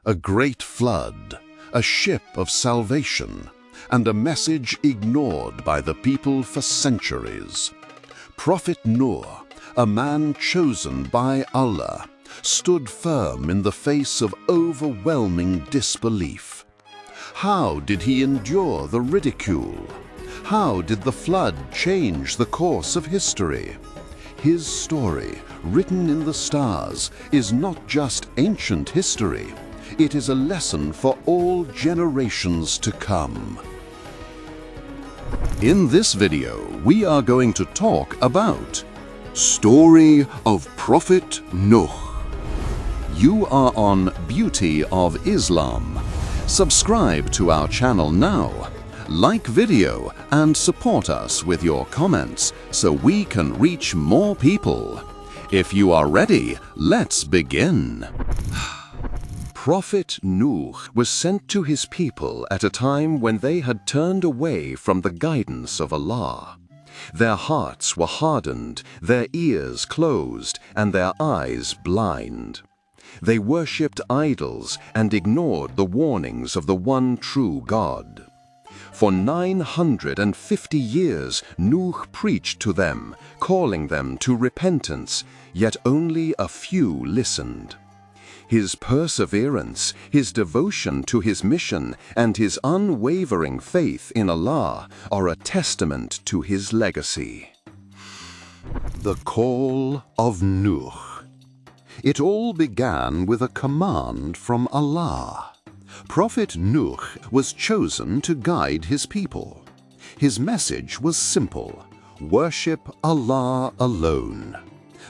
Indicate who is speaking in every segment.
Speaker 1: A great flood, a ship of salvation, and a message ignored by the people for centuries. Prophet Nuh, a man chosen by Allah, stood firm in the face of overwhelming disbelief. How did he endure the ridicule? How did the flood change the course of history? His story, written in the stars, is not just ancient history. It is a lesson for all generations to come. In this video, we are going to talk about Story of Prophet Nuh. You are on Beauty of Islam. Subscribe to our channel now, like video, and support us with your comments so we can reach more people. If you are ready, let's begin. Prophet Nuh was sent to his people at a time when they had turned away from the guidance of Allah. Their hearts were hardened, their ears closed, and their eyes blind. They worshipped idols and ignored the warnings of the one true God. For 950 years, Nuh preached to them, calling them to repentance, yet only a few listened. His perseverance, his devotion to his mission, and his unwavering faith in Allah are a testament to his legacy. The Call of Nuh. It all began with a command from Allah. Prophet Nuh was chosen to guide his people. His message was simple: worship Allah alone.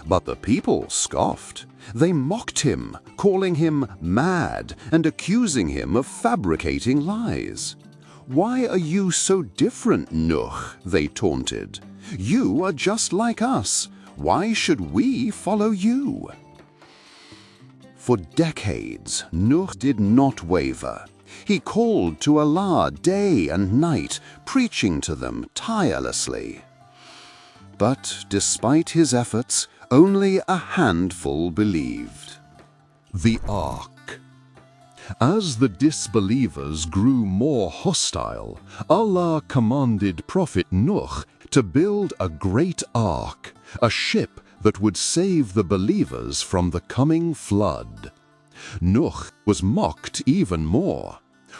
Speaker 1: But the people scoffed. They mocked him, calling him mad and accusing him of fabricating lies. "Why are you so different, Nuh?" they taunted. "You are just like us. Why should we follow you?" For decades, Nuh did not waver. He called to Allah day and night, preaching to them tirelessly. But despite his efforts, only a handful believed. The Ark. As the disbelievers grew more hostile, Allah commanded Prophet Nuh to build a great ark, a ship that would save the believers from the coming flood. Nuh was mocked even more.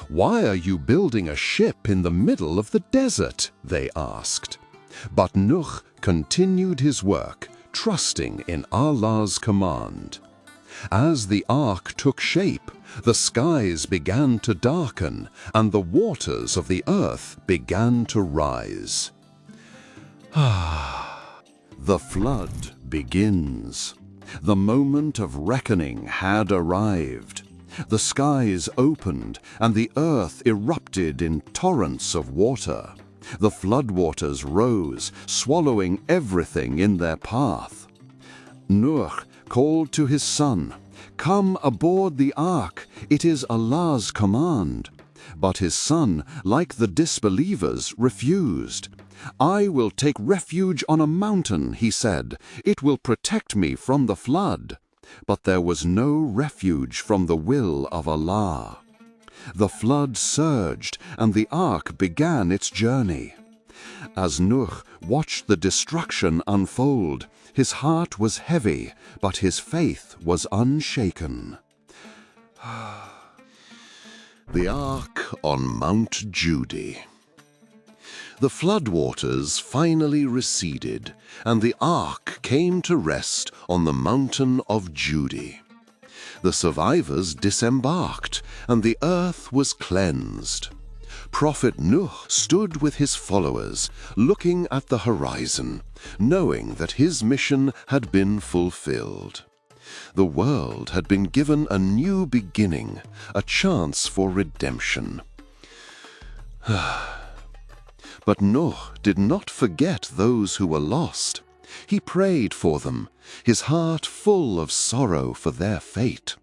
Speaker 1: "Why are you building a ship in the middle of the desert?" they asked. But Nuh continued his work, trusting in Allah's command. As the ark took shape, the skies began to darken and the waters of the earth began to rise. The flood begins. The moment of reckoning had arrived. The skies opened and the earth erupted in torrents of water. The floodwaters rose, swallowing everything in their path. Nuh called to his son, "Come aboard the ark, it is Allah's command." But his son, like the disbelievers, refused. "I will take refuge on a mountain," he said. "It will protect me from the flood." But there was no refuge from the will of Allah. The flood surged, and the ark began its journey. As Nuh watched the destruction unfold, his heart was heavy, but his faith was unshaken. The Ark on Mount Judy. The floodwaters finally receded, and the ark came to rest on the mountain of Judy. The survivors disembarked, and the earth was cleansed. Prophet Nuh stood with his followers, looking at the horizon, knowing that his mission had been fulfilled. The world had been given a new beginning, a chance for redemption. But Nuh did not forget those who were lost. He prayed for them, his heart full of sorrow for their fate.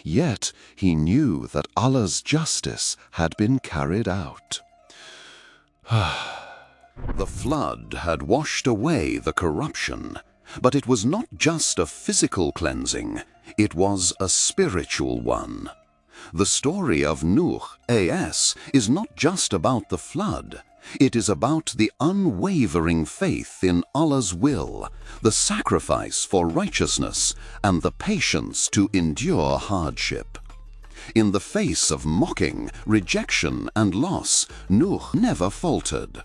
Speaker 1: Yet he knew that Allah's justice had been carried out. The flood had washed away the corruption, but it was not just a physical cleansing, it was a spiritual one. The story of Nuh AS is not just about the flood. It is about the unwavering faith in Allah's will, the sacrifice for righteousness, and the patience to endure hardship. In the face of mocking, rejection, and loss, Nuh never faltered.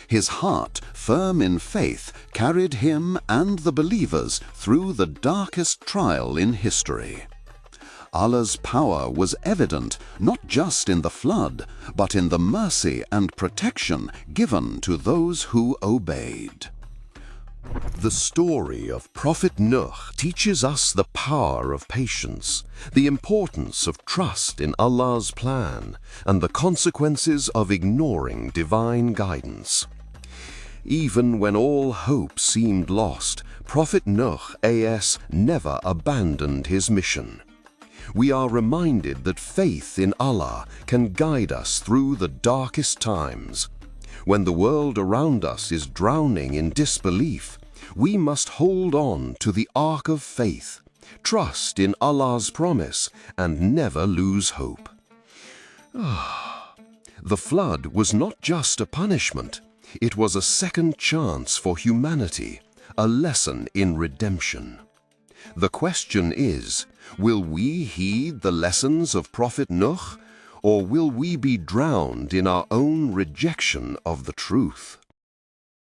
Speaker 1: His heart, firm in faith, carried him and the believers through the darkest trial in history. Allah's power was evident not just in the flood, but in the mercy and protection given to those who obeyed. The story of Prophet Nuh teaches us the power of patience, the importance of trust in Allah's plan, and the consequences of ignoring divine guidance. Even when all hope seemed lost, Prophet Nuh AS never abandoned his mission. We are reminded that faith in Allah can guide us through the darkest times. When the world around us is drowning in disbelief, we must hold on to the ark of faith, trust in Allah's promise, and never lose hope. The flood was not just a punishment, it was a second chance for humanity, a lesson in redemption. The question is, will we heed the lessons of Prophet Nuh, or will we be drowned in our own rejection of the truth?